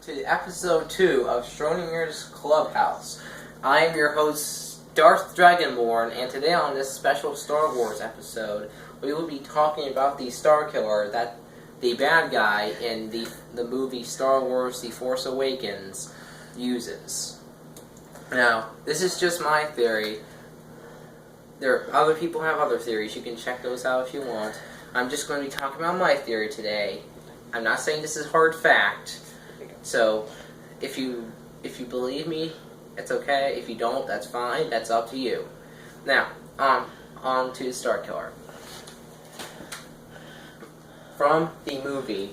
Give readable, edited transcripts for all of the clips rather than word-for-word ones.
to episode 2 of Schrodinger's Clubhouse. I am your host, Darth Dragonborn, and today on this special Star Wars episode, we will be talking about the Star Killer that the bad guy in the movie Star Wars The Force Awakens uses. Now, this is just my theory. Other people have other theories. You can check those out if you want. I'm just going to be talking about my theory today. I'm not saying this is hard fact. So, if you believe me, it's okay. If you don't, that's fine. That's up to you. Now, on to the Star Killer. From the movie,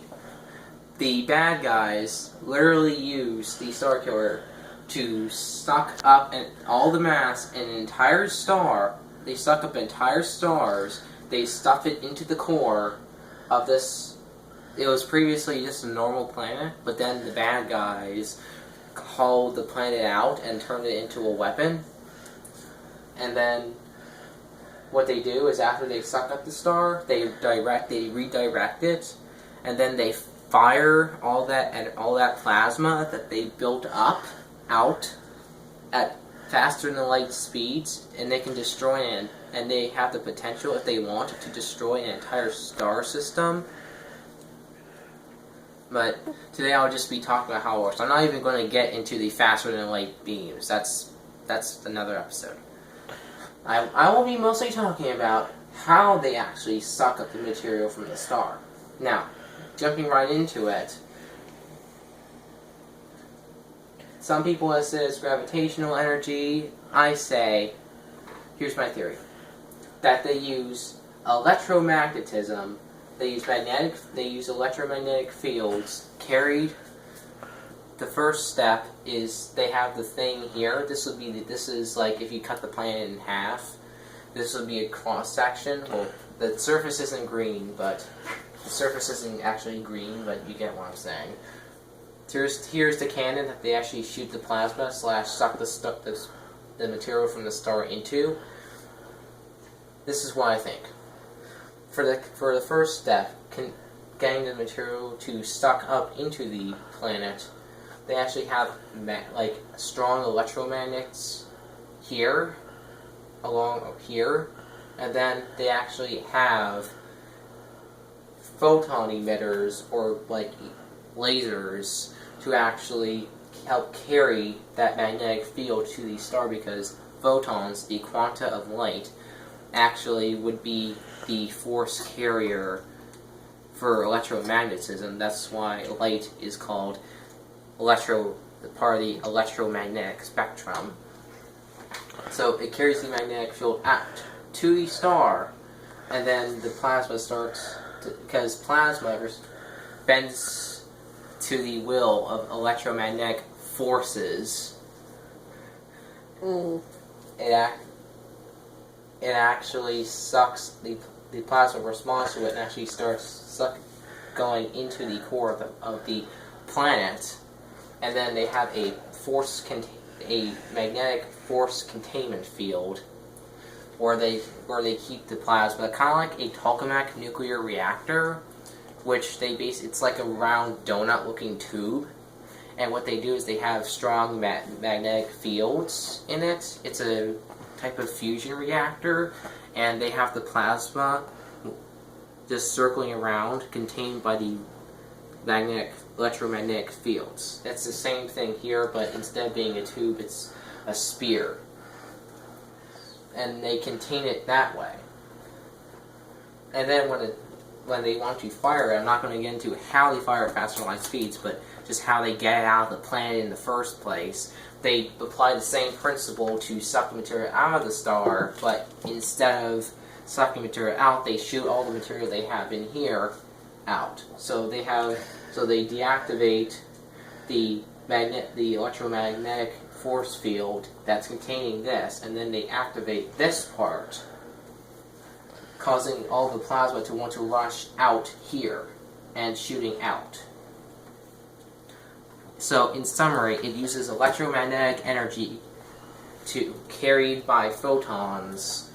the bad guys literally use the Star Killer to suck up all the mass in an entire star. They suck up entire stars. They stuff it into the core of this. It was previously just a normal planet, but then the bad guys hauled the planet out and turned it into a weapon. And then what they do is after they suck up the star, they redirect it, and then they fire all that plasma that they built up out at faster than light speeds, and they can destroy it. And they have the potential, if they want, to destroy an entire star system. But today I'll just be talking about how it works. I'm not even going to get into the faster than light beams. That's another episode. I will be mostly talking about how they actually suck up the material from the star. Now, jumping right into it, some people have said it's gravitational energy. I say, here's my theory, that they use electromagnetism. They use electromagnetic fields carried. The first step is they have the thing here. This is like if you cut the planet in half. This would be a cross section. Well, the surface isn't green, but the surface isn't actually green, but you get what I'm saying. Here's the cannon that they actually shoot the plasma / suck the material from the star into. This is what I think. For the first step, getting the material to suck up into the planet, they actually have strong electromagnets here, along here, and then they actually have photon emitters or lasers to actually help carry that magnetic field to the star, because photons, the quanta of light, actually would be the force carrier for electromagnetism. That's why light is called part of the electromagnetic spectrum. So it carries the magnetic field out to the star, and then the plasma because plasma bends to the will of electromagnetic forces. It actually sucks the plasma responds to it and actually starts going into the core of the planet, and then they have a magnetic force containment field where they keep the plasma, kind of like a tokamak nuclear reactor, which it's like a round donut looking tube, and what they do is they have strong magnetic fields in it. It's a type of fusion reactor, and they have the plasma just circling around, contained by the electromagnetic fields. That's the same thing here, but instead of being a tube, it's a spear, and they contain it that way. And then when they want to fire it, I'm not going to get into how they fire at faster than light speeds, but just how they get it out of the planet in the first place. They apply the same principle to suck the material out of the star, but instead of sucking material out, they shoot all the material they have in here out. So they deactivate the electromagnetic force field that's containing this, and then they activate this part, causing all the plasma to want to rush out here and shooting out. So, in summary, it uses electromagnetic energy carried by photons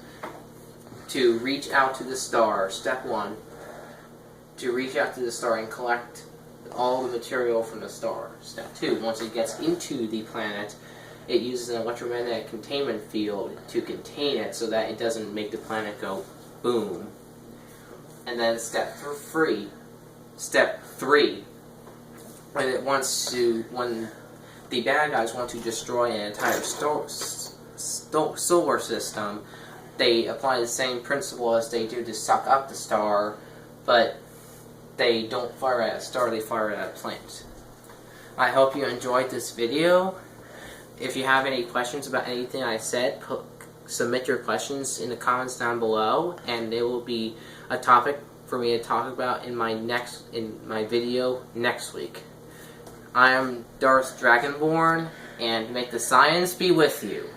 to reach out to the star. Step 1, to reach out to the star and collect all the material from the star. Step 2, once it gets into the planet, it uses an electromagnetic containment field to contain it so that it doesn't make the planet go boom. And then step 3, when the bad guys want to destroy an entire solar system, they apply the same principle as they do to suck up the star, but they don't fire at a star, they fire at a planet. I hope you enjoyed this video. If you have any questions about anything I said, submit your questions in the comments down below, and it will be a topic for me to talk about in my video next week. I am Darth Dragonborn, and may the science be with you.